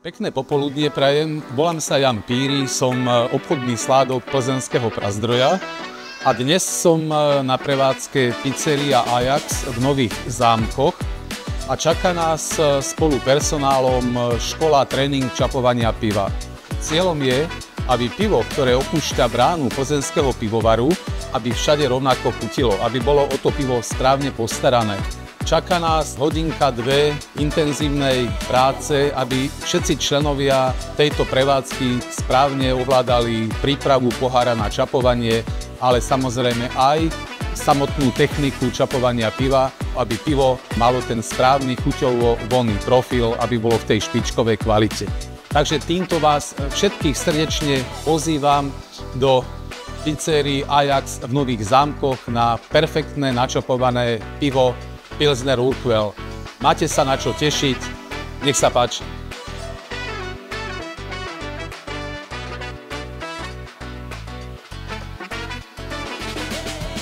Pekné popoludnie prajem, volám sa Jan Píry, som obchodný sládok plzeňského Prazdroja a dnes som na prevádzke pizzeria Ajax v Nových Zámkoch a čaká nás spolu personálom škola tréning čapovania piva. Cieľom je, aby pivo, ktoré opúšťa bránu plzeňského pivovaru, aby všade rovnako chutilo, aby bolo o to pivo správne postarané. Čaká nás hodinka, dve intenzívnej práce, aby všetci členovia tejto prevádzky správne ovládali prípravu pohára na čapovanie, ale samozrejme aj samotnú techniku čapovania piva, aby pivo malo ten správny chuťovo-vonný profil, aby bolo v tej špičkovej kvalite. Takže týmto vás všetkých srdečne pozývam do pizzerii Ajax v Nových Zámkoch na perfektné načapované pivo Pilsner Urquell. Máte sa na čo tešiť, nech sa páči.